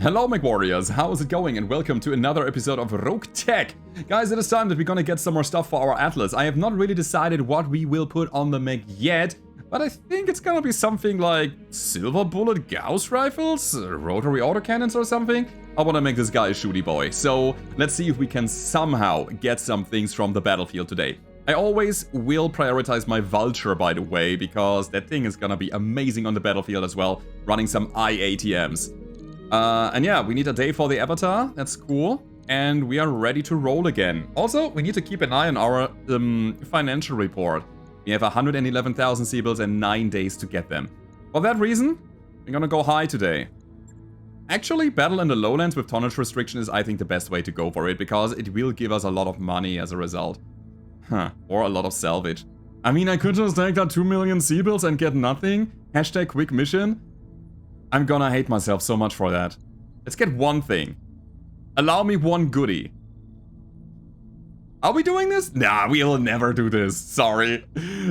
Hello Mech Warriors, how is it going and welcome to another episode of Roguetech. Guys, it is time that we're gonna get some more stuff for our Atlas. I have not really decided what we will put on the mech yet, but I think it's gonna be something like silver bullet Gauss rifles, rotary autocannons or something. I wanna make this guy a shooty boy, so let's see if we can somehow get some things from the battlefield today. I always will prioritize my Vulture, by the way, because that thing is gonna be amazing on the battlefield as well, running some IATMs. And yeah, we need a day for the avatar, that's cool, and we are ready to roll again. Also, we need to keep an eye on our financial report. We have 111,000 Seabills and 9 days to get them. For that reason, we're gonna go high today. Actually, battle in the lowlands with tonnage restriction is, I think, the best way to go for it, because it will give us a lot of money as a result. Or a lot of salvage. I mean, I could just take that 2 million Seabills and get nothing. Hashtag quick mission. I'm gonna hate myself so much for that. Let's get one thing. Allow me one goodie. Are we doing this? Nah, we'll never do this. Sorry.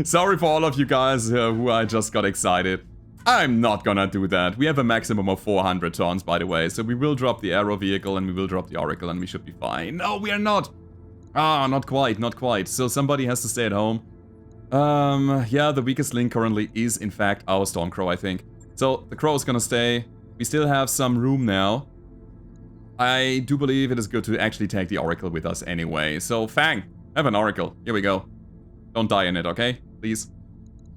Sorry for all of you guys who I just got excited. I'm not gonna do that. We have a maximum of 400 tons, by the way. So we will drop the Arrow vehicle and we will drop the Oracle and we should be fine. No, we are not. Ah, not quite, not quite. So somebody has to stay at home. Yeah, the weakest link currently is, in fact, our Stormcrow, I think. So, the Crow is gonna stay. We still have some room now. I do believe it is good to actually take the Oracle with us anyway. So, Fang, have an Oracle. Here we go. Don't die in it, okay? Please.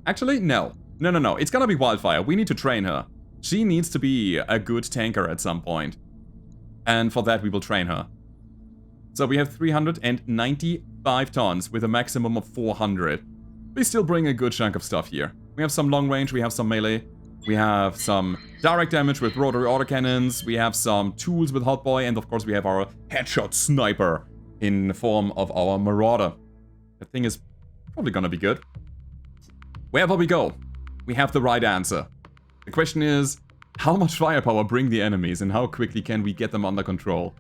Actually, no. No. It's gonna be Wildfire. We need to train her. She needs to be a good tanker at some point. And for that, we will train her. So, we have 395 tons with a maximum of 400. We still bring a good chunk of stuff here. We have some long range, we have some melee. We have some direct damage with rotary autocannons, we have some tools with Hotboy, and of course we have our headshot sniper in the form of our Marauder. That thing is probably gonna be good. Wherever we go, we have the right answer. The question is, how much firepower bring the enemies and how quickly can we get them under control?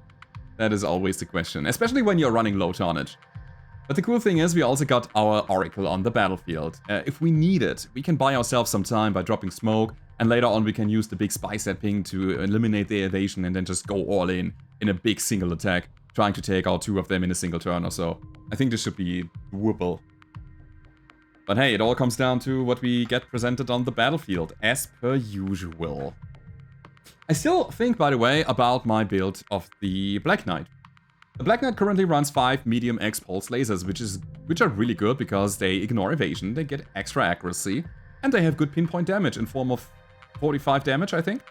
That is always the question, especially when you're running low tonnage. But the cool thing is we also got our Oracle on the battlefield. If we need it, we can buy ourselves some time by dropping smoke, and later on we can use the big spy set ping to eliminate the evasion and then just go all in a big single attack, trying to take out 2 of them in a single turn or so. I think this should be doable. But hey, it all comes down to what we get presented on the battlefield, as per usual. I still think, by the way, about my build of the Black Knight. The Black Knight currently runs 5 medium X pulse lasers, which are really good because they ignore evasion, they get extra accuracy, and they have good pinpoint damage in form of 45 damage, I think.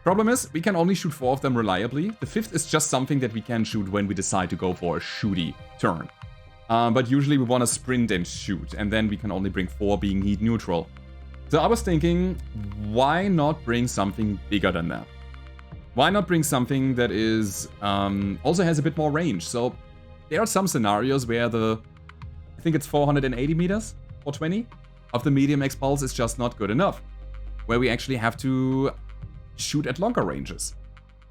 Problem is, we can only shoot 4 of them reliably. The 5th is just something that we can shoot when we decide to go for a shooty turn. But usually we want to sprint and shoot, and then we can only bring 4 being heat neutral. So I was thinking, why not bring something bigger than that? Why not bring something that is also has a bit more range? So there are some scenarios where I think it's 480 meters, 420 of the medium X pulse is just not good enough, where we actually have to shoot at longer ranges.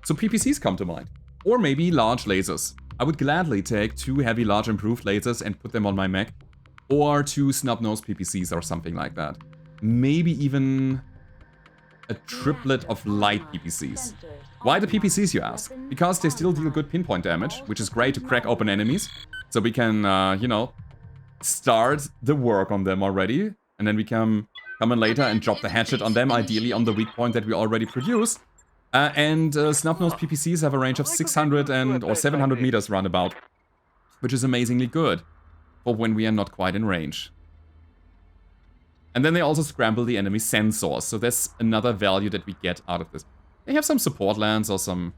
So PPCs come to mind, or maybe large lasers. I would gladly take 2 heavy large improved lasers and put them on my mech, or 2 snub-nosed PPCs or something like that. Maybe even a triplet of light PPCs. Why the PPCs, you ask? Because they still deal good pinpoint damage, which is great to crack open enemies. So we can, you know, start the work on them already. And then we can come in later and drop the hatchet on them, ideally on the weak point that we already produce. Snub-nosed PPCs have a range of 600 or 700 meters roundabout, which is amazingly good for when we are not quite in range. And then they also scramble the enemy sensors, so there's another value that we get out of this. They have some support lands or some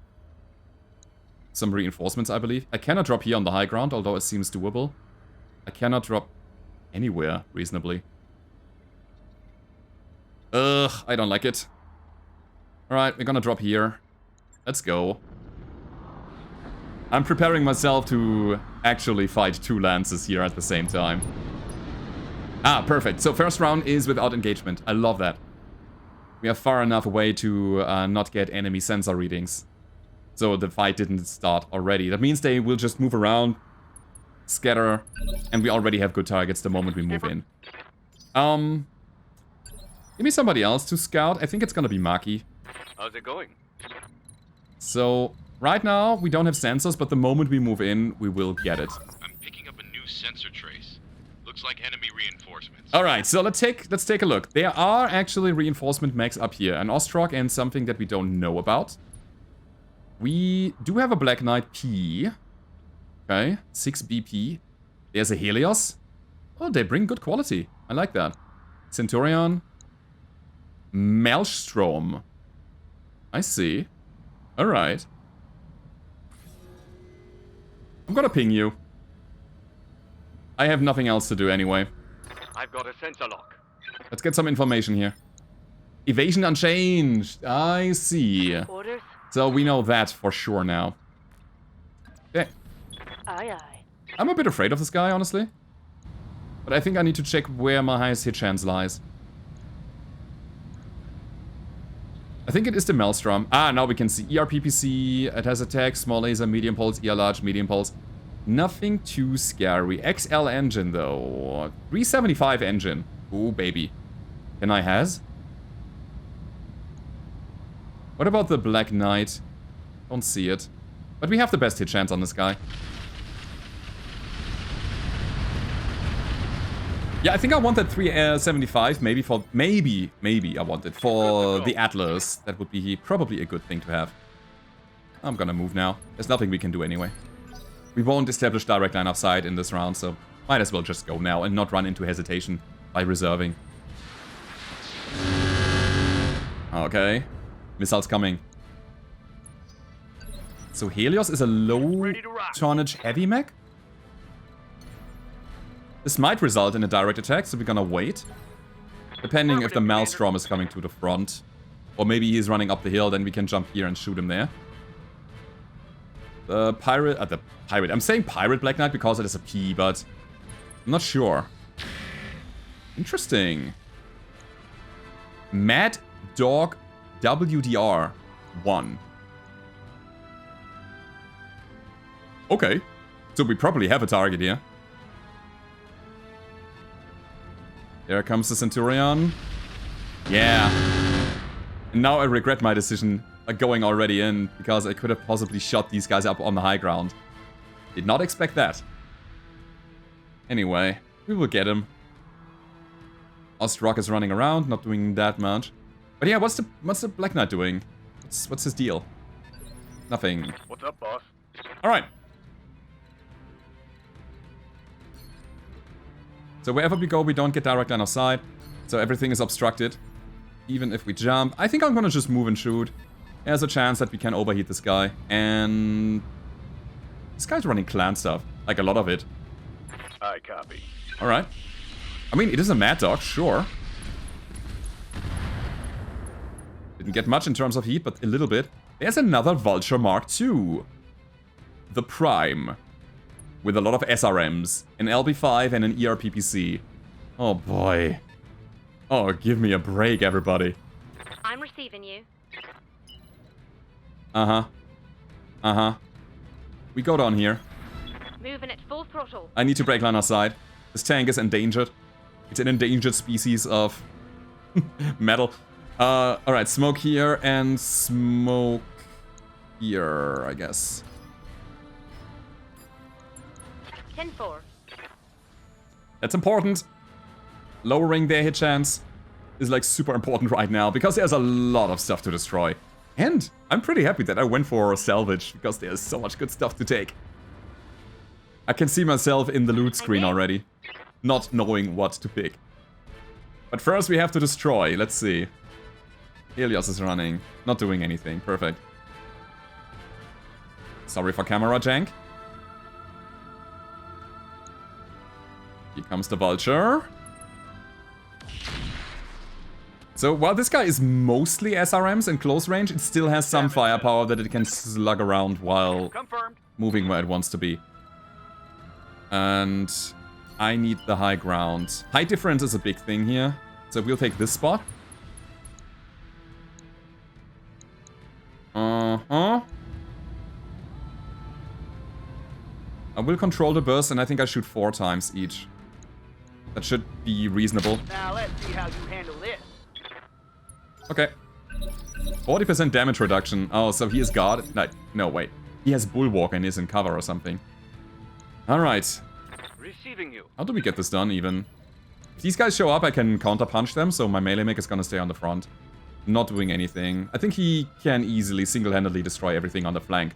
reinforcements, I believe. I cannot drop here on the high ground, although it seems doable. I cannot drop anywhere reasonably. Ugh, I don't like it. Alright, we're gonna drop here. Let's go. I'm preparing myself to actually fight 2 lances here at the same time. Ah, perfect. So first round is without engagement. I love that. We are far enough away to not get enemy sensor readings. So the fight didn't start already. That means they will just move around, scatter, and we already have good targets the moment we move in. Give me somebody else to scout. I think it's gonna be Maki. How's it going? So, right now, we don't have sensors, but the moment we move in, we will get it. I'm picking up a new sensor trace. Looks like enemy reinforcements. Alright, so let's take a look. There are actually reinforcement mechs up here. An Ostrock and something that we don't know about. We do have a Black Knight P. Okay, 6 BP. There's a Helios. Oh, they bring good quality. I like that. Centurion. Maelstrom. I see. Alright. I'm gonna ping you. I have nothing else to do anyway. I've got a sensor lock. Let's get some information here. Evasion unchanged. I see. Orders? So we know that for sure now. Okay. Aye, aye. I'm a bit afraid of this guy, honestly. But I think I need to check where my highest hit chance lies. I think it is the Maelstrom. Ah, now we can see ERPPC. It has attack, small laser, medium pulse, ER large, medium pulse. Nothing too scary. XL engine, though. 375 engine. Ooh, baby. Can I has? What about the Black Knight? Don't see it. But we have the best hit chance on this guy. Yeah, I think I want that 375, maybe for... Maybe I want it for the Atlas. That would be probably a good thing to have. I'm gonna move now. There's nothing we can do anyway. We won't establish direct line of sight in this round, so might as well just go now and not run into hesitation by reserving. Okay. Missiles coming. So Helios is a low tonnage heavy mech? This might result in a direct attack, so we're gonna wait. Depending if the Maelstrom is coming to the front. Or maybe he's running up the hill, then we can jump here and shoot him there. The pirate... I'm saying pirate Black Knight because it is a P, but... I'm not sure. Interesting. Mad Dog WDR 1. Okay. So we probably have a target here. There comes the Centurion. Yeah. And now I regret my decision going already in, because I could have possibly shot these guys up on the high ground. Did not expect that. Anyway, we will get him. Ostrock is running around, not doing that much. But yeah, what's the Black Knight doing? What's his deal? Nothing. What's up, boss? Alright. So wherever we go, we don't get direct line of sight. So everything is obstructed. Even if we jump. I think I'm gonna just move and shoot. There's a chance that we can overheat this guy. And... this guy's running clan stuff. Like a lot of it. I copy. Alright. I mean, it is a Mad Dog, sure. Didn't get much in terms of heat, but a little bit. There's another Vulture Mark II. The Prime. With a lot of SRMs. An LB5 and an ERPPC. Oh boy. Oh, give me a break, everybody. I'm receiving you. Uh-huh. Uh-huh. We go down here. Moving at full throttle. I need to break line of sight. This tank is endangered. It's an endangered species of metal. Alright, smoke here and smoke here, I guess. 10-4. That's important. Lowering their hit chance is like super important right now, because there's a lot of stuff to destroy. And I'm pretty happy that I went for Salvage, because there's so much good stuff to take. I can see myself in the loot screen already, not knowing what to pick. But first we have to destroy. Let's see. Helios is running, not doing anything. Perfect. Sorry for camera jank. Here comes the Vulture. So while this guy is mostly SRMs in close range, it still has some firepower that it can slug around while moving where it wants to be. And I need the high ground. Height difference is a big thing here. So we'll take this spot. Uh-huh. I will control the burst, and I think I shoot 4 times each. That should be reasonable. Now let's see how you handle this. Okay. 40% damage reduction. Oh, so he is guard. No, wait. He has Bulwark and is in cover or something. Alright. Receiving you. How do we get this done, even? If these guys show up, I can counter-punch them, so my melee mech is gonna stay on the front. Not doing anything. I think he can easily, single-handedly destroy everything on the flank.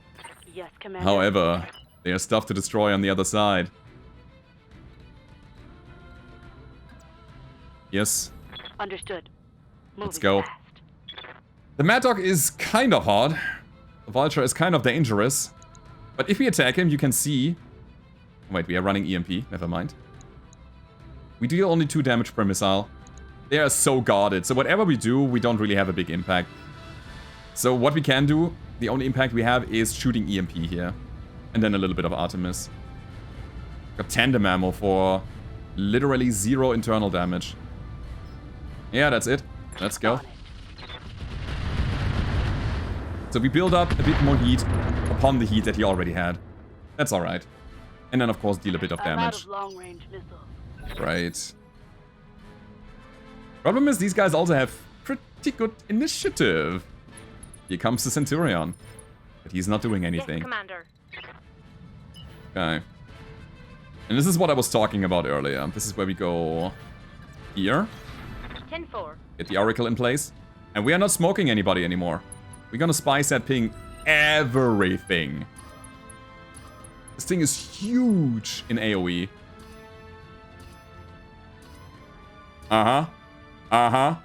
Yes, Commander. However, there's stuff to destroy on the other side. Yes. Understood. Let's go. The Mad Dog is kind of hard. The Vulture is kind of dangerous. But if we attack him, you can see... Wait, we are running EMP. Never mind. We deal only 2 damage per missile. They are so guarded. So whatever we do, we don't really have a big impact. So what we can do, the only impact we have is shooting EMP here. And then a little bit of Artemis. Got tandem ammo for literally 0 internal damage. Yeah, that's it. Let's go. So we build up a bit more heat upon the heat that he already had. That's alright. And then, of course, deal a bit of damage. Long-range missiles. Right. Problem is, these guys also have pretty good initiative. Here comes the Centurion. But he's not doing anything. Yes, Commander. Okay. And this is what I was talking about earlier. This is where we go here. 10-4. Get the Oracle in place. And we are not smoking anybody anymore. We're gonna spy set ping everything. This thing is huge in AoE. Uh-huh. Uh-huh.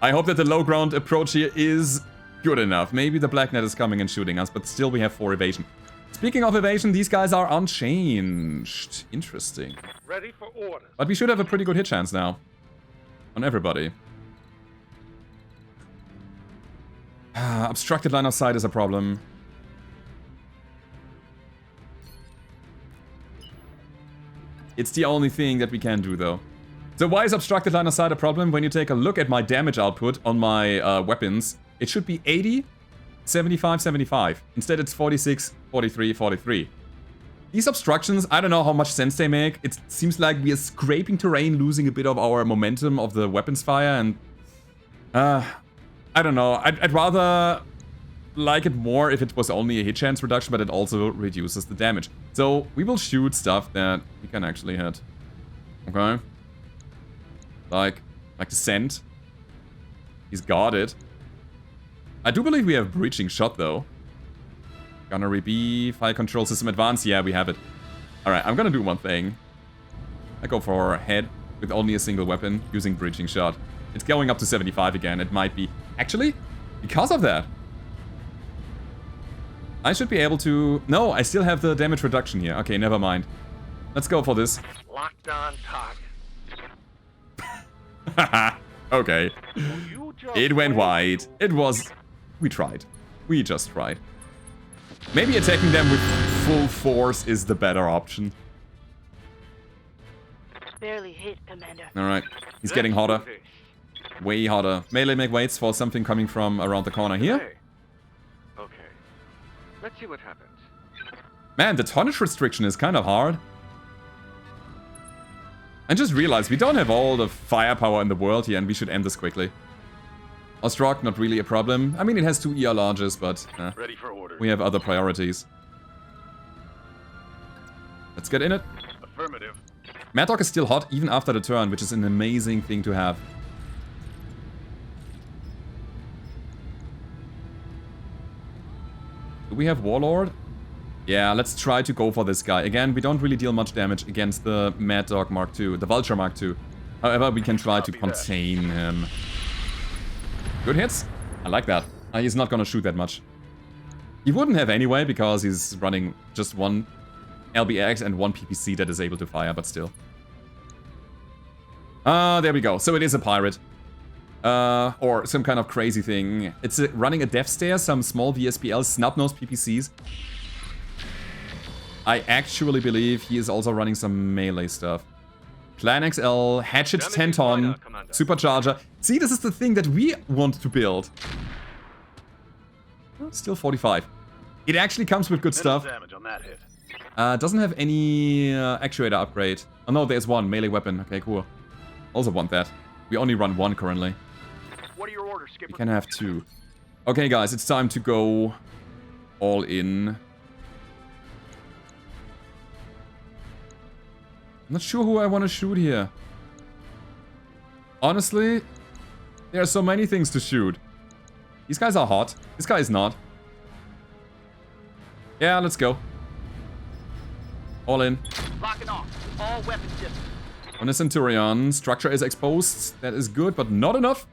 I hope that the low ground approach here is good enough. Maybe the Black Net is coming and shooting us, but still we have 4 evasion. Speaking of evasion, these guys are unchanged. Interesting. Ready for orders. But we should have a pretty good hit chance now. On everybody. Obstructed line of sight is a problem. It's the only thing that we can do, though. So why is obstructed line of sight a problem? When you take a look at my damage output on my weapons, it should be 80, 75, 75. Instead, it's 46, 43, 43. These obstructions, I don't know how much sense they make. It seems like we are scraping terrain, losing a bit of our momentum of the weapons fire, and... I don't know. I'd rather like it more if it was only a hit chance reduction, but it also reduces the damage. So we will shoot stuff that we can actually hit. Okay? Like the Scent. He's guarded. I do believe we have Breaching Shot, though. Gunnery B, Fire Control System Advanced. Yeah, we have it. Alright, I'm gonna do one thing. I go for head with only a single weapon, using Breaching Shot. It's going up to 75 again. It might be... Actually, because of that, I should be able to... No, I still have the damage reduction here. Okay, never mind. Let's go for this. Locked on target. Haha. Okay. It went wide. It was... We tried. We just tried. Maybe attacking them with full force is the better option. Barely hit, Commander. Alright. He's getting hotter. Way hotter. Melee mech waits for something coming from around the corner here. Okay. Let's see what happens. Man, the tonnage restriction is kind of hard. I just realized we don't have all the firepower in the world here, and we should end this quickly. Ostrock, not really a problem. I mean, it has 2 ER larges, but Ready for orders. we have other priorities. Let's get in it. Affirmative. Mad Dog is still hot even after the turn, which is an amazing thing to have. Do we have Warlord? Yeah, let's try to go for this guy. Again, we don't really deal much damage against the Mad Dog Mark II, the Vulture Mark II. However, we can try to contain him. Good hits. I like that. He's not gonna shoot that much. He wouldn't have anyway, because he's running just 1 LBX and 1 PPC that is able to fire, but still. There we go. So it is a pirate. Or some kind of crazy thing. It's running a Death Stare, some small VSPL, snub-nosed PPCs. I actually believe he is also running some melee stuff. Plan XL, Hatchet 10 ton, Supercharger. See, this is the thing that we want to build. Oh, still 45. It actually comes with good stuff. Damage on that hit. Doesn't have any actuator upgrade. Oh no, there's one, melee weapon. Okay, cool. Also want that. We only run 1 currently. What are your orders, We can have 2. Okay, guys, it's time to go all in. I'm not sure who I want to shoot here. Honestly, there are so many things to shoot. These guys are hot. This guy is not. Yeah, let's go. All in. Locking off. All weapons distance. On a Centurion, structure is exposed. That is good, but not enough.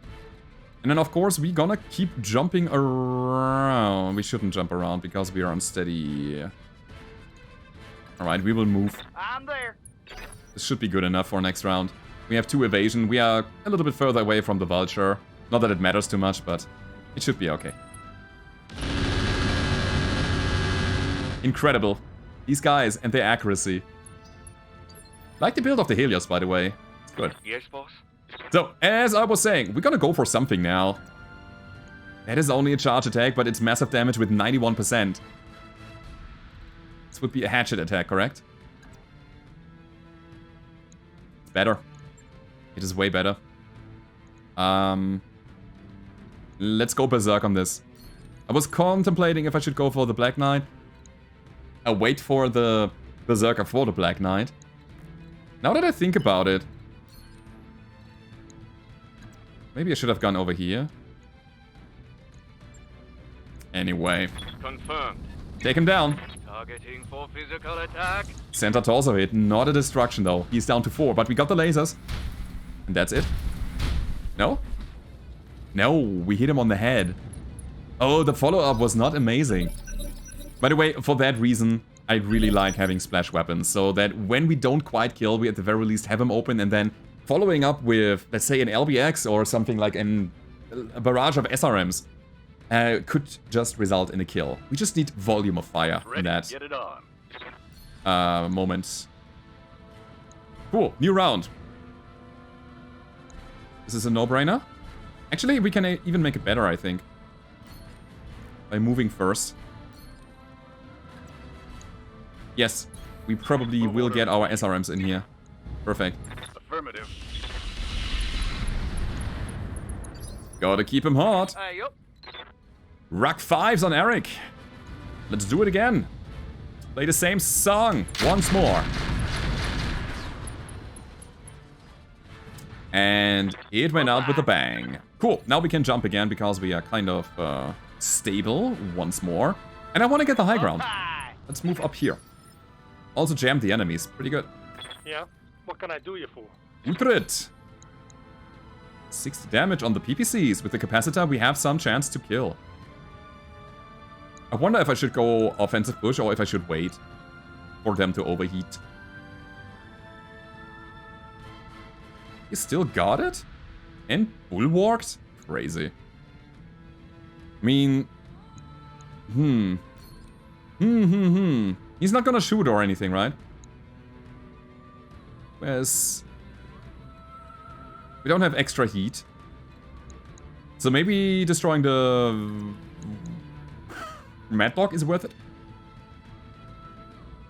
And then, of course, we're gonna keep jumping around. We shouldn't jump around because we are unsteady. Alright, we will move. I'm there. This should be good enough for next round. We have 2 evasion. We are a little bit further away from the Vulture. Not that it matters too much, but it should be okay. Incredible. These guys and their accuracy. Like the build of the Helios, by the way. It's good. Yes, boss? So, as I was saying, we're gonna go for something now. That is only a charge attack, but it's massive damage with 91%. This would be a hatchet attack, correct? It's better. It is way better. Let's go berserk on this. I was contemplating if I should go for the Black Knight. I wait for the berserker for the Black Knight. Now that I think about it, maybe I should have gone over here. Anyway. Confirmed. Take him down. Targeting for physical attack. Center torso hit, not a destruction though. He's down to 4, but we got the lasers. And that's it. No? No, we hit him on the head. Oh, the follow-up was not amazing. By the way, for that reason, I really like having splash weapons, so that when we don't quite kill, we at the very least have him open, and then following up with, let's say, an LBX or something like a barrage of SRMs could just result in a kill. We just need volume of fire in that Get it on. moment. Cool, new round. This is a no-brainer. Actually, we can even make it better, I think. By moving first. Yes, we probably will get our SRMs in here. Perfect. Affirmative. Gotta keep him hot. Yup. Rock 5s on Eric. Let's do it again. Play the same song once more. And it went out with a bang. Cool, now we can jump again because we are kind of stable once more. And I want to get the high ground. Let's move up here. Also jam the enemies. Pretty good. Yeah? What can I do you for? Utrecht. 60 damage on the PPCs. With the capacitor, we have some chance to kill. I wonder if I should go offensive push or if I should wait for them to overheat. You still got it? And bulwarked? Crazy. I mean... He's not gonna shoot or anything, right? Whereas... we don't have extra heat. So maybe destroying the... Mad Dog is worth it?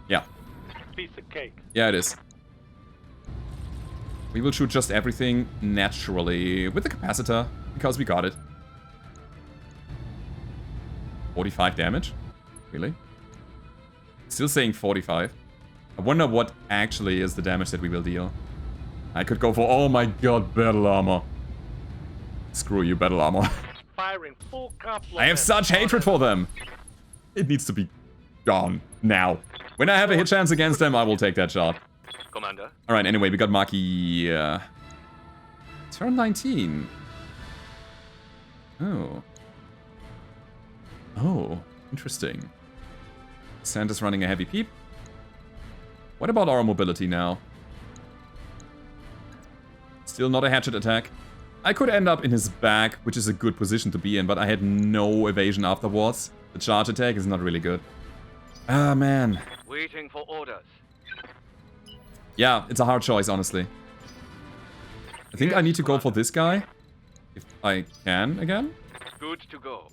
Yeah. Piece of cake. Yeah, it is. We will shoot just everything naturally with the capacitor, because we got it. 45 damage? Really? Still saying 45. I wonder what actually is the damage that we will deal. I could go for, oh my god, battle armor. Screw you, battle armor. Firing full complement. I have such hatred for them. It needs to be gone now. When I have a hit chance against them, I will take that shot. Commander. Alright, anyway, we got Maki... turn 19. Oh. Oh, interesting. Santa's running a heavy peep. What about our mobility now? Still not a hatchet attack. I could end up in his back, which is a good position to be in, but I had no evasion afterwards. The charge attack is not really good. Ah, man. Waiting for orders. Yeah, it's a hard choice, honestly. I think I need to go for this guy. If I can, again. Good to go.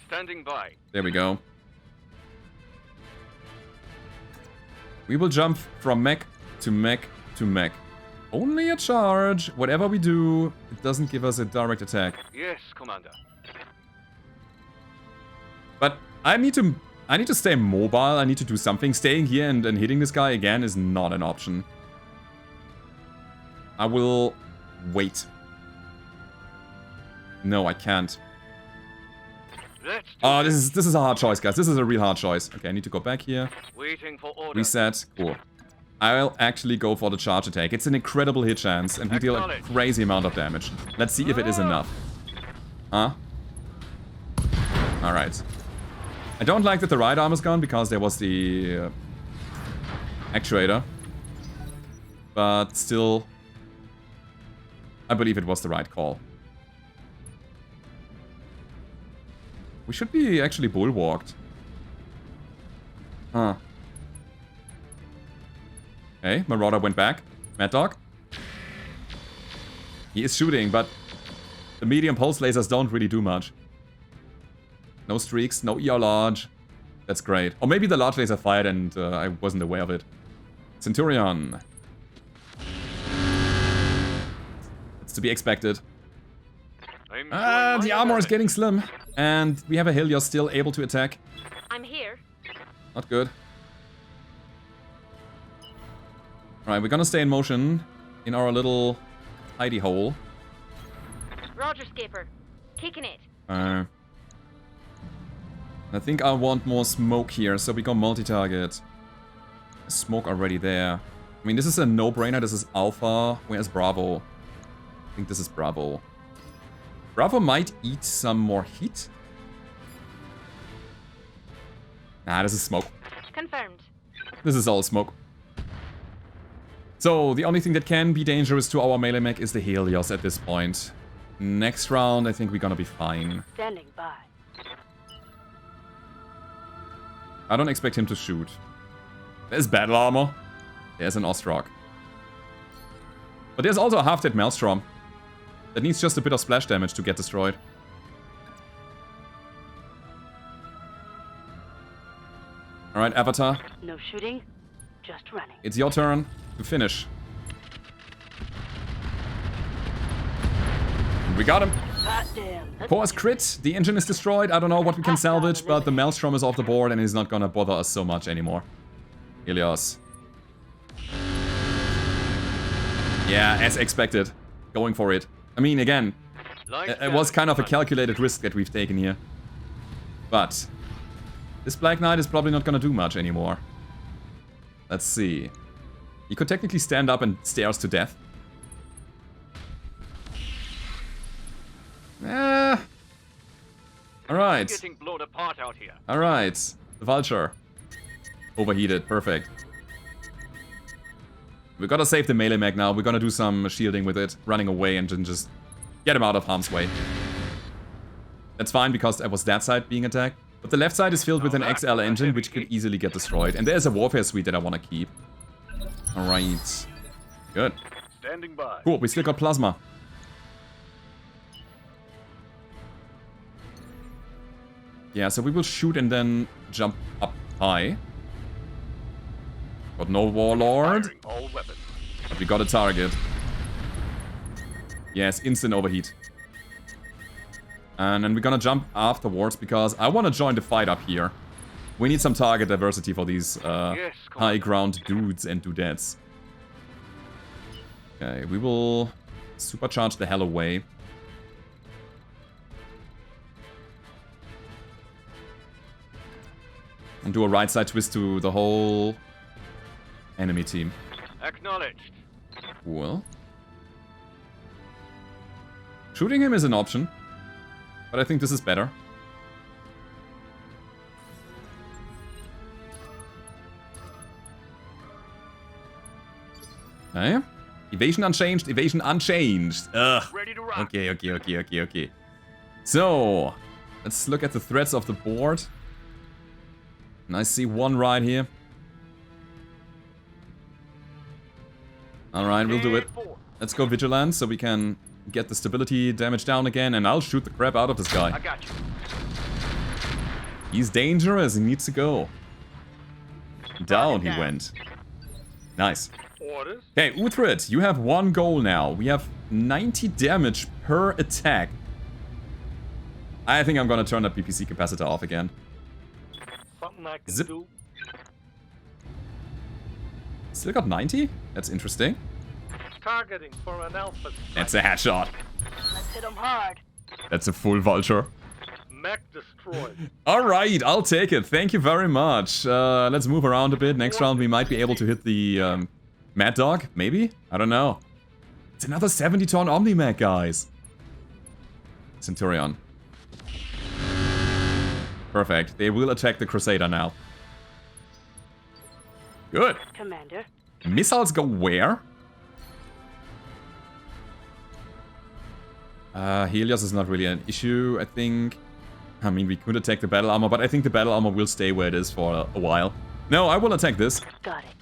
Standing by. There we go. We will jump from mech to mech to mech. Only a charge. Whatever we do, it doesn't give us a direct attack. Yes, Commander. But I need to stay mobile. I need to do something. Staying here and hitting this guy again is not an option. I will wait. No, I can't. Oh, this is a hard choice, guys. This is a real hard choice. Okay, I need to go back here. Waiting for order. Reset. Cool. I'll actually go for the charge attack. It's an incredible hit chance, and we deal a crazy amount of damage. Let's see if it is enough. Huh? Alright. I don't like that the right arm is gone, because there was the actuator. But still, I believe it was the right call. We should be actually bulwarked. Huh. Okay, Marauder went back. Mad Dog. He is shooting, but the medium pulse lasers don't really do much. No streaks, no ER large. That's great. Or maybe the large laser fired and I wasn't aware of it. Centurion. It's to be expected. The armor is getting slim. And we have a Helios still able to attack. I'm here. Not good. Alright, we're gonna stay in motion in our little hidey hole. Roger, Skipper. Kicking it. I think I want more smoke here, so we go multi-target. Smoke already there. I mean, this is a no-brainer. This is Alpha. Where's Bravo? I think this is Bravo. Bravo might eat some more heat. Nah, this is smoke. Confirmed. This is all smoke. So, the only thing that can be dangerous to our melee mech is the Helios at this point. Next round, I think we're gonna be fine. Standing by. I don't expect him to shoot. There's battle armor. There's an Ostrock. But there's also a half-dead Maelstrom. That needs just a bit of splash damage to get destroyed. Alright, Avatar. No shooting, just running. It's your turn to finish. We got him. Hot damn. Force crit. The engine is destroyed. I don't know what we can salvage, but the Maelstrom is off the board and he's not gonna bother us so much anymore. Helios. Yeah, as expected. Going for it. I mean, again, it was kind of a calculated risk that we've taken here. But this Black Knight is probably not gonna do much anymore. Let's see. He could technically stand up and stare us to death. Alright. Getting blown apart out here. Alright. The Vulture. Overheated. Perfect. We gotta save the melee mech now. We're gonna do some shielding with it. Running away and then just get him out of harm's way. That's fine because I was that side being attacked. But the left side is filled with an XL engine which could easily get destroyed. And there's a warfare suite that I want to keep. Alright. Good. Standing by. Cool, we still got plasma. Yeah, so we will shoot and then jump up high. Got no Warlord. Firing all weapons. But we got a target. Yes, instant overheat. And then we're gonna jump afterwards because I want to join the fight up here. We need some target diversity for these high ground dudes and dudettes. Okay, we will supercharge the hell away. And do a right side twist to the whole enemy team. Acknowledged. Cool. Shooting him is an option. But I think this is better. Okay. Evasion unchanged, evasion unchanged. Ugh. Ready to rock. Okay. So, let's look at the threats of the board. And I see one right here. Alright, we'll do it. Let's go Vigilant so we can get the stability damage down again, and I'll shoot the crap out of this guy. I got you. He's dangerous, he needs to go. Down he went. Nice. Orders? Okay, Uthred, you have one goal now. We have 90 damage per attack. I think I'm gonna turn that PPC capacitor off again. Something I can Zip. do? Still got 90? That's interesting. Targeting for an alpha. That's a headshot. Let's hit 'em hard. That's a full vulture. Mech destroyed. Alright, I'll take it. Thank you very much. Let's move around a bit. Next round we might be able to hit the Mad Dog, maybe? I don't know. It's another 70-ton Omni-Mech, guys. Centurion. Perfect. They will attack the Crusader now. Good. Commander. Missiles go where? Helios is not really an issue, I think. I mean, we could attack the battle armor, but I think the battle armor will stay where it is for a while. No, I will attack this. Got it.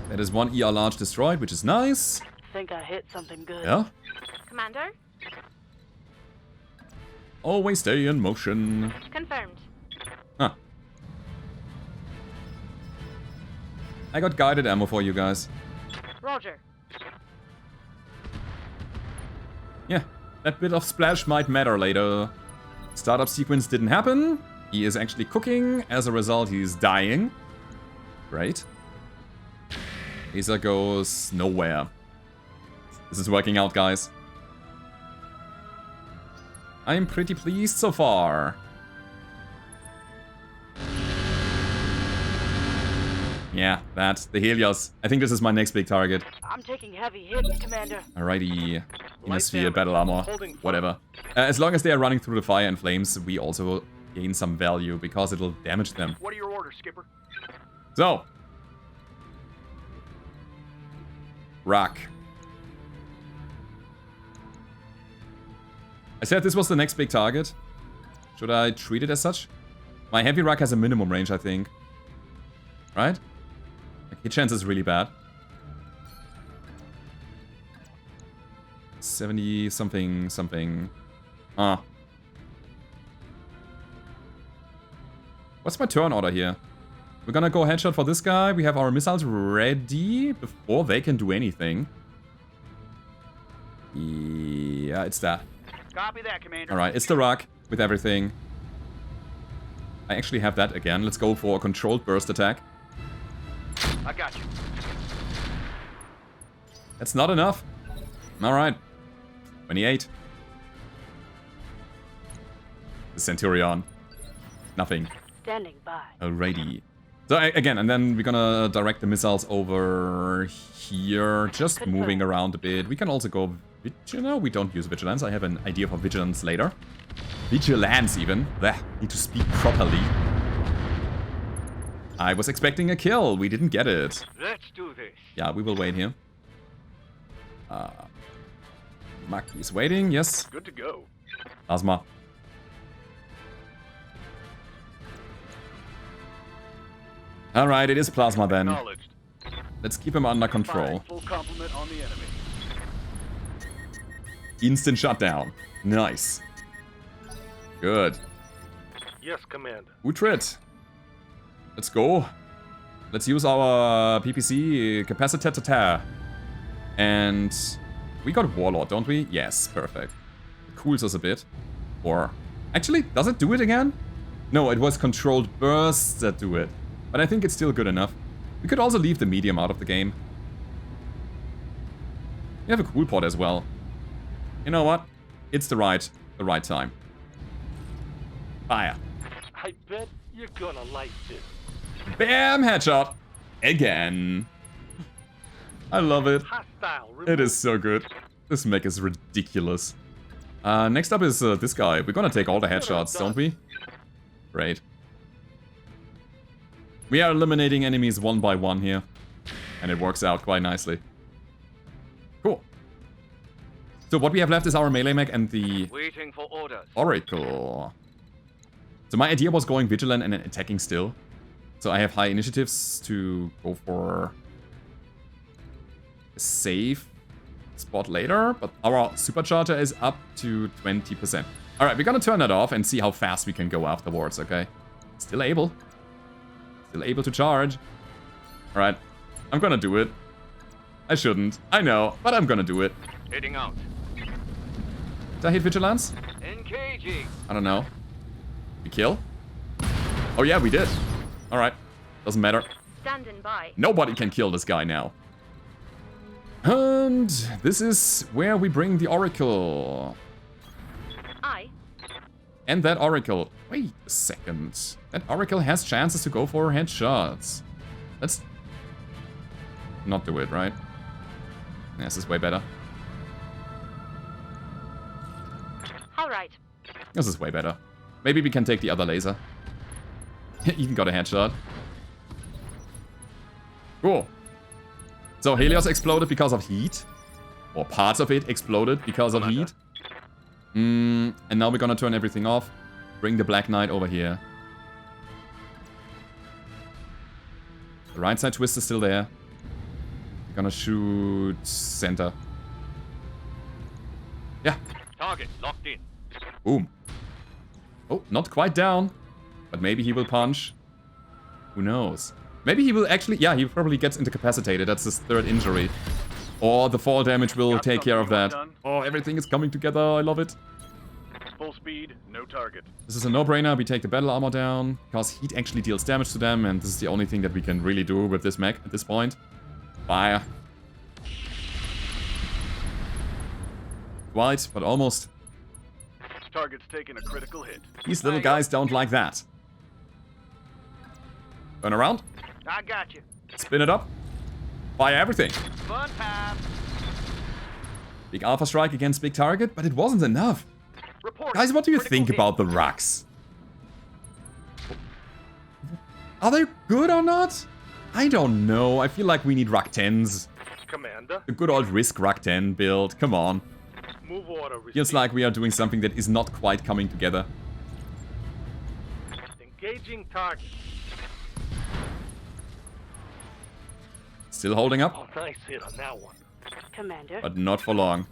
That is one ER large destroyed, which is nice. Think I hit something good. Yeah. Commander. Always stay in motion. Confirmed. Huh. I got guided ammo for you guys. Roger. Yeah, that bit of splash might matter later. Startup sequence didn't happen. He is actually cooking. As a result, he's dying. Great. Laser goes nowhere. This is working out, guys. I'm pretty pleased so far. Yeah, that's the Helios. I think this is my next big target. I'm taking heavy hits, Commander. Alrighty. Hemisphere, damage. battle armor, Holding whatever. As long as they are running through the fire and flames, we also gain some value because it'll damage them. What are your orders, Skipper? So. Rock. I said this was the next big target. Should I treat it as such? My heavy rock has a minimum range, I think. Right? Like, hit chance is really bad. 70 something something. What's my turn order here? We're gonna go headshot for this guy. We have our missiles ready before they can do anything. Yeah, it's that. Copy that, Commander. Alright, it's the rock with everything. I actually have that again. Let's go for a controlled burst attack. I got you. That's not enough. Alright. 28. The Centurion. Nothing. Standing by. Alrighty. So again, and then we're gonna direct the missiles over here, just moving around a bit. We can also go Vigilance. We don't use Vigilance. I have an idea for Vigilance later. Vigilance even. Blech, need to speak properly. I was expecting a kill. We didn't get it. Let's do this. Yeah, we will wait here. Maki is waiting, yes. Good to go. Plasma. Alright, it is Plasma then. Acknowledged. Let's keep him under control. Full complement on the enemy. Instant shutdown. Nice. Good. Yes, Commander. Uthred. Let's go. Let's use our PPC capacitor. And we got Warlord, don't we? Yes, perfect. It cools us a bit. Or actually, does it do it again? No, it was controlled bursts that do it. But I think it's still good enough. We could also leave the medium out of the game. We have a cool pod as well. You know what? It's the right time. Fire. I bet you're gonna like this. Bam! Headshot. Again. I love it. Hostile. It is so good. This mech is ridiculous. Next up is this guy. We're gonna take all the headshots, don't we? Great. We are eliminating enemies one by one here. And it works out quite nicely. Cool. So what we have left is our melee mech and the Waiting for orders. Oracle. So my idea was going vigilant and attacking still. So I have high initiatives to go for a safe spot later, but our supercharger is up to 20%. Alright, we're gonna turn that off and see how fast we can go afterwards, okay? Still able. Still able to charge. Alright. I'm gonna do it. I shouldn't. I know, but I'm gonna do it. Heading out. Did I hit Vigilance? Engaging. I don't know. We kill? Oh yeah, we did. Alright. Doesn't matter. Standing by. Nobody can kill this guy now. And this is where we bring the Oracle. Aye. And that Oracle. Wait a second. That Oracle has chances to go for headshots. Let's not do it, right? This is way better. All right. This is way better. Maybe we can take the other laser. Even got a headshot. Cool. So Helios exploded because of heat. Or parts of it exploded because of heat. And now we're gonna turn everything off. Bring the Black Knight over here. The right side twist is still there. We're gonna shoot center. Yeah. Target locked in. Boom. Oh, not quite down. But maybe he will punch. Who knows? Maybe he will actually... Yeah, he probably gets incapacitated. That's his third injury. Or the fall damage will take care of that. Oh, everything is coming together. I love it. Full speed, no target. This is a no-brainer. We take the battle armor down. Because heat actually deals damage to them. And this is the only thing that we can really do with this mech at this point. Fire. Quite, but almost. Target's taking a critical hit. These little guys don't like that. Turn around. I got you. Spin it up. Fire everything. Fun time. Big alpha strike against big target, but it wasn't enough. Report. Guys, what do you Critical think hit. about the rucks? Are they good or not? I don't know. I feel like we need ruck 10s. Commander. The good old risk ruck 10 build. Come on. Move order received. Feels like we are doing something that is not quite coming together. Engaging target. Still holding up, Oh, nice hit on that one. Commander. but not for long.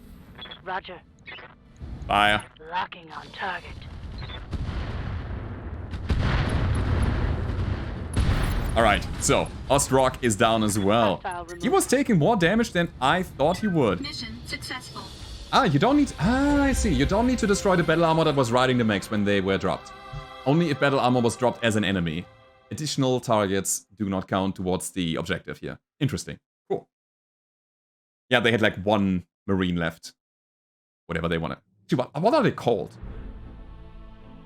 Roger. Fire. Locking on target. Alright, so Ostrock is down as well. Hostile removed. He was taking more damage than I thought he would. Mission successful. Ah, you don't need... Ah, I see. You don't need to destroy the battle armor that was riding the mechs when they were dropped. Only if battle armor was dropped as an enemy. Additional targets do not count towards the objective here. Interesting. Cool. Yeah, they had like one marine left. Whatever they wanted. Gee, what are they called?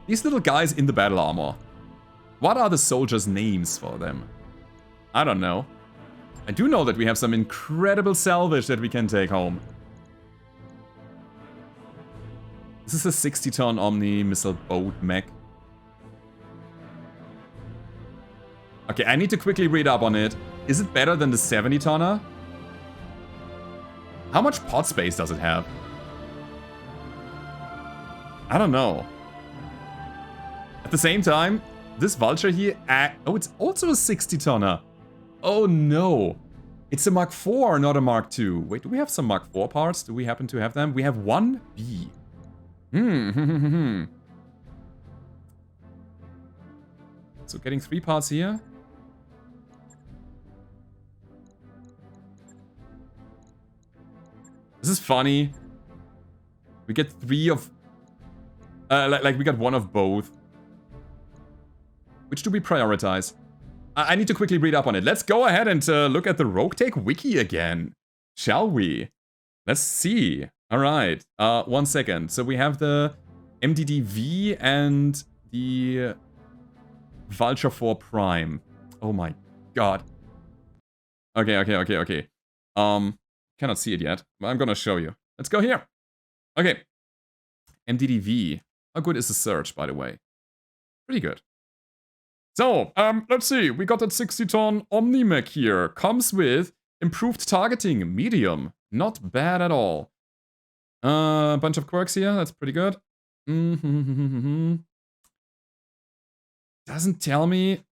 These little guys in the battle armor. What are the soldiers' names for them? I don't know. I do know that we have some incredible salvage that we can take home. This is a 60-ton Omni missile boat mech. Okay, I need to quickly read up on it. Is it better than the 70-tonner? How much pod space does it have? I don't know. At the same time, this Vulture here... oh, it's also a 60-tonner. Oh no. It's a Mark IV, not a Mark II. Wait, do we have some Mark IV parts? Do we happen to have them? We have one B. So getting 3 parts here. This is funny. We get 3 of... like we got 1 of both. Which do we prioritize? I need to quickly read up on it. Let's go ahead and look at the Roguetech wiki again. Shall we? Let's see. Alright. 1 second. So we have the MDDV and the Vulture 4 Prime. Oh my god. Okay. Cannot see it yet, but I'm gonna show you. Let's go here. Okay. MDDV. How good is the search, by the way? Pretty good. So, let's see. We got that 60-ton Omni Mech here. Comes with improved targeting, medium. Not bad at all. A bunch of quirks here. That's pretty good. Doesn't tell me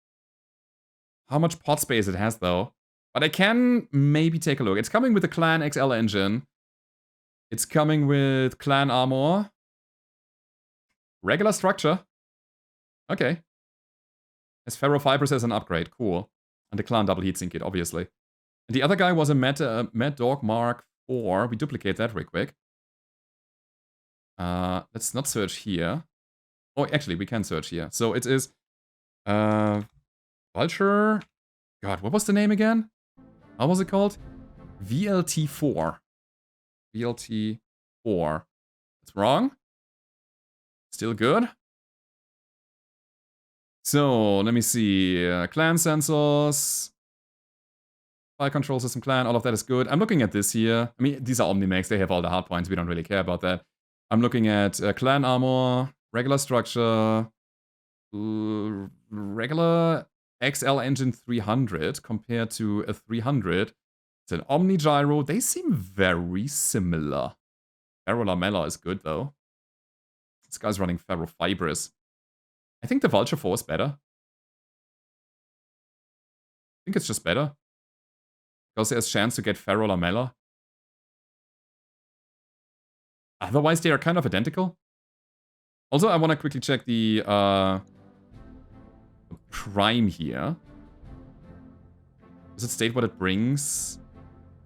how much pod space it has, though. But I can maybe take a look. It's coming with the Clan XL engine. It's coming with Clan armor. Regular structure. Okay. As ferrofibers as an upgrade. Cool. And the clan double heatsink kit, obviously. And the other guy was a Mad Dog Mark IV. We duplicate that real quick. Let's not search here. Oh, actually, we can search here. So it is Vulture. God, what was the name again? How was it called? VLT4. VLT4. It's wrong. Still good. So, let me see. Clan sensors. File control system clan. All of that is good. I'm looking at this here. I mean, these are Omnimex. They have all the hard points. We don't really care about that. I'm looking at clan armor. Regular structure. Regular XL engine 300 compared to a 300. It's an Omni gyro. They seem very similar. Ferro lamella is good though. This guy's running ferrofibers. I think the Vulture 4 is better. I think it's just better. Because there's a chance to get ferro lamella. Otherwise, they are kind of identical. Also, I want to quickly check the prime here. Does it state what it brings?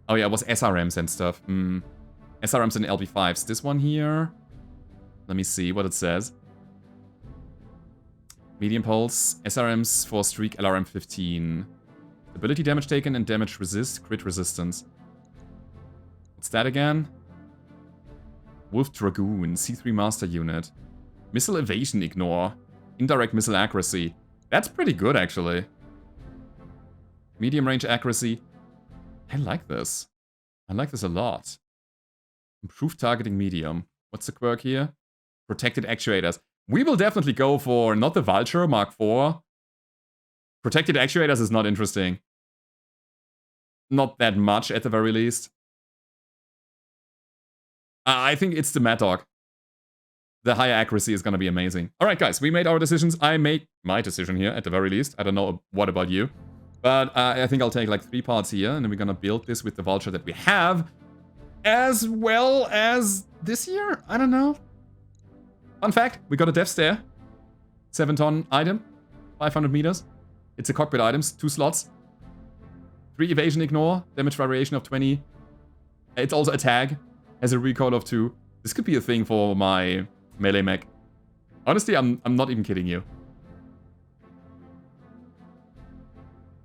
Oh yeah, it was SRMs and stuff. SRMs and LB5s. This one here. Let me see what it says. Medium pulse. SRMs for streak LRM 15. Ability damage taken and damage resist. Crit resistance. What's that again? Wolf Dragoon. C3 Master Unit. Missile evasion ignore. Indirect missile accuracy. That's pretty good actually. Medium range accuracy. I like this. I like this a lot. Improved targeting medium. What's the quirk here? Protected actuators. We will definitely go for not the Vulture Mark IV. Protected actuators is not interesting. Not that much at the very least. I think it's the Mad Dog. The higher accuracy is going to be amazing. Alright guys, we made our decisions. I made my decision here at the very least. I don't know what about you. But I think I'll take like 3 parts here. And then we're going to build this with the Vulture that we have. As well as this year? I don't know. Fun fact, we got a Death Stare. 7-ton item. 500 meters. It's a cockpit items. 2 slots. 3 evasion ignore. Damage variation of 20. It's also a tag. Has a recoil of 2. This could be a thing for my melee mech. Honestly, I'm not even kidding you.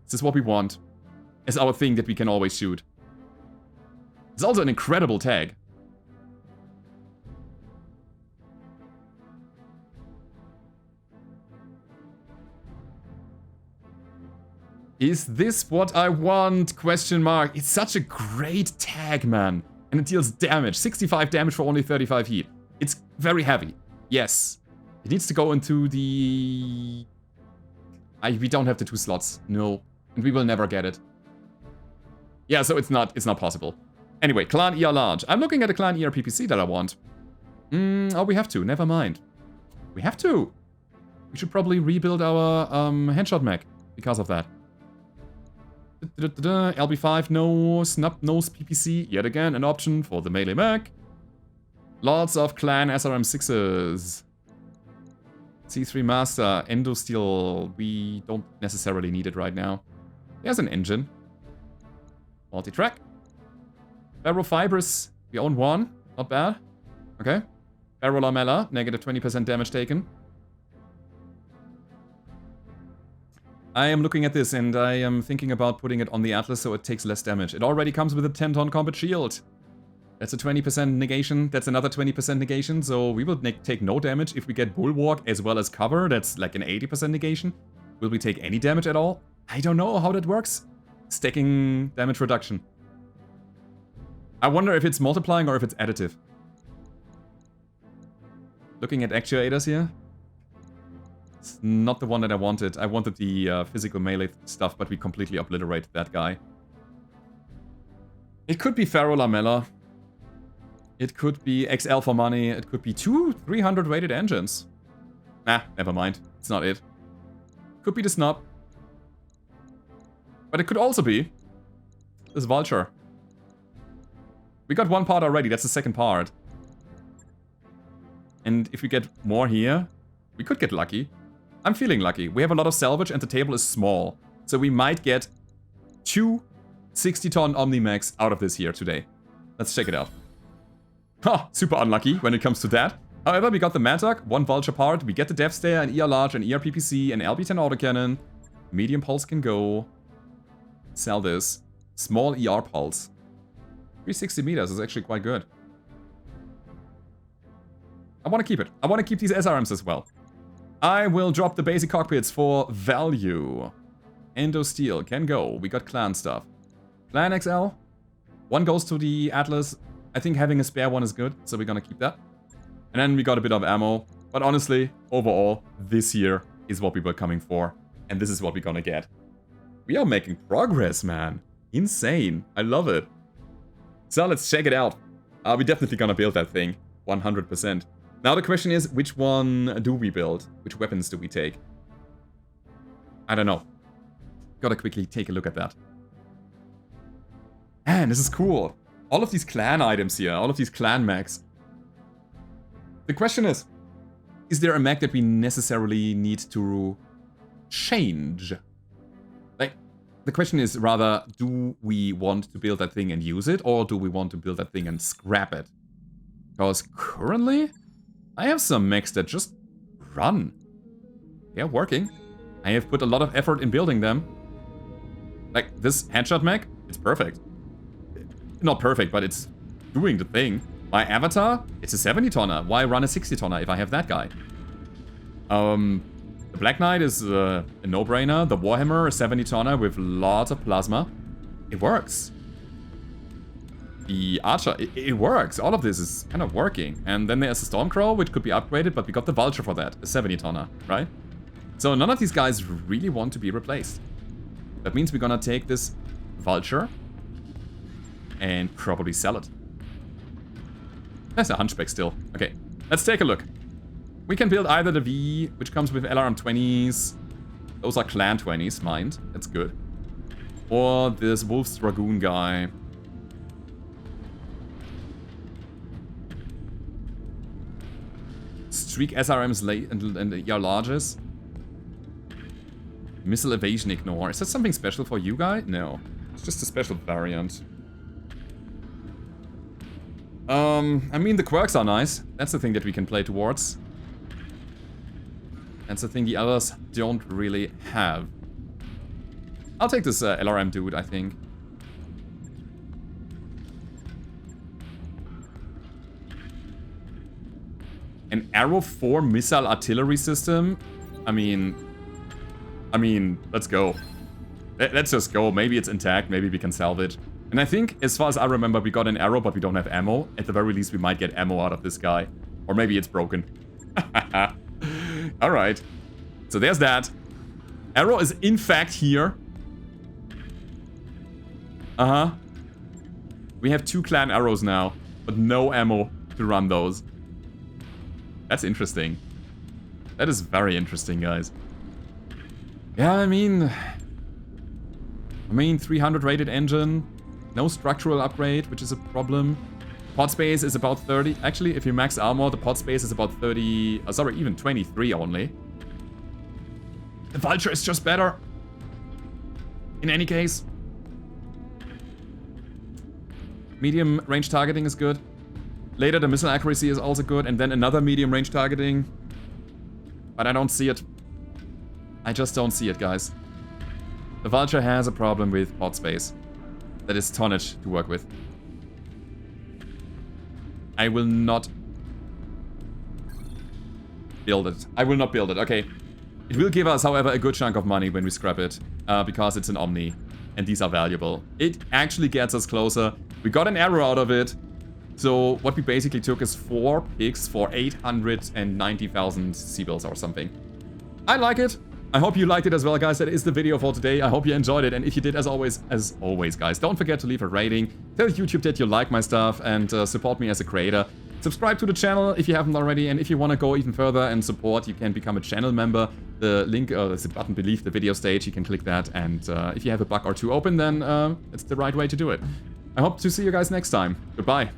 This is what we want. It's our thing that we can always shoot. It's also an incredible tag. Is this what I want? Question mark. It's such a great tag, man. And it deals damage. 65 damage for only 35 heat. It's very heavy. Yes. It needs to go into the... we don't have the 2 slots. No. And we will never get it. Yeah, so it's not possible. Anyway, Clan ER large. I'm looking at a Clan ER PPC that I want. Oh, we have to. Never mind. We have to. We should probably rebuild our headshot mech because of that. LB5, no. Snub nose PPC. Yet again, an option for the melee mech. Lots of Clan SRM6s. C3 Master. Endo Steel. We don't necessarily need it right now. There's an engine. Multi-track. Ferrofibers. We own 1. Not bad. Okay. Ferro lamella. Negative 20% damage taken. I am looking at this and I am thinking about putting it on the Atlas so it takes less damage. It already comes with a 10-ton combat shield. That's a 20% negation. That's another 20% negation. So we will take no damage if we get Bulwark as well as cover. That's like an 80% negation. Will we take any damage at all? I don't know how that works. Stacking damage reduction. I wonder if it's multiplying or if it's additive. Looking at actuators here. It's not the one that I wanted. I wanted the physical melee stuff, but we completely obliterated that guy. It could be Ferro Lamella. It could be XL for money. It could be 2 300 rated engines. Nah, never mind. It's not it. Could be the Snub. But it could also be this Vulture. We got 1 part already. That's the 2nd part. And if we get more here, we could get lucky. I'm feeling lucky. We have a lot of salvage and the table is small. So we might get 2 60-ton Omni-Mechs out of this here today. Let's check it out. Ha! Super unlucky when it comes to that. However, we got the Mantuck, 1 Vulture part, we get the Death Stare, an ER Large, an ER PPC, an LB10 Autocannon. Medium Pulse can go. Sell this. Small ER Pulse. 360 meters is actually quite good. I want to keep it. I want to keep these SRMs as well. I will drop the basic cockpits for value. Endo Steel can go. We got clan stuff. Clan XL. 1 goes to the Atlas. I think having a spare one is good, so we're gonna keep that. And then we got a bit of ammo. But honestly, overall, this here is what we were coming for. And this is what we're gonna get. We are making progress, man. Insane. I love it. So let's check it out. We're definitely gonna build that thing. 100%. Now the question is, which one do we build? Which weapons do we take? I don't know. Gotta quickly take a look at that. Man, this is cool. All of these clan items here, all of these clan mechs. The question is there a mech that we necessarily need to change? Like, the question is rather, do we want to build that thing and use it, or do we want to build that thing and scrap it? Because currently, I have some mechs that just run. They're working. I have put a lot of effort in building them. Like, this headshot mech, it's perfect. Not perfect, but it's doing the thing. My avatar, it's a 70-tonner. Why run a 60-tonner if I have that guy? The Black Knight is a no-brainer. The Warhammer, a 70-tonner with lots of plasma. It works. The Archer, it works. All of this is kind of working. And then there's a Stormcrow, which could be upgraded, but we got the Vulture for that. A 70-tonner, right? So none of these guys really want to be replaced. That means we're gonna take this Vulture and probably sell it. There's a Hunchback still. Okay, let's take a look. We can build either the V, which comes with LRM 20s. Those are clan 20s, mind. That's good. Or this Wolf's Dragoon guy. Streak SRMs late and ER larges. Missile evasion ignore. Is that something special for you guys? No. It's just a special variant. I mean, the quirks are nice. That's the thing that we can play towards. That's the thing the others don't really have. I'll take this LRM dude, I think. An Arrow 4 missile artillery system? I mean, let's go. Let's just go. Maybe it's intact, maybe we can salvage. And I think, as far as I remember, we got an arrow, but we don't have ammo. At the very least, we might get ammo out of this guy. Or maybe it's broken. Alright. So there's that. Arrow is in fact here. Uh-huh. We have 2 clan arrows now, but no ammo to run those. That's interesting. That is very interesting, guys. Yeah, I mean, 300 rated engine. No structural upgrade, which is a problem. Pod space is about 30. Actually, if you max armor, the pod space is about 30... sorry, even 23 only. The Vulture is just better. In any case. Medium range targeting is good. Later, the missile accuracy is also good. And then another medium range targeting. But I don't see it. I just don't see it, guys. The Vulture has a problem with pod space. That is tonnage to work with. I will not build it. I will not build it. Okay. It will give us, however, a good chunk of money when we scrap it. Because it's an Omni. And these are valuable. It actually gets us closer. We got an arrow out of it. So what we basically took is 4 picks for 890,000 Seabills or something. I like it. I hope you liked it as well, guys. That is the video for today. I hope you enjoyed it. And if you did, as always, guys, don't forget to leave a rating. Tell YouTube that you like my stuff and support me as a creator. Subscribe to the channel if you haven't already. And if you want to go even further and support, you can become a channel member. The link, there's a button beneath the video stage. You can click that. And if you have a bug or two open, then it's the right way to do it. I hope to see you guys next time. Goodbye.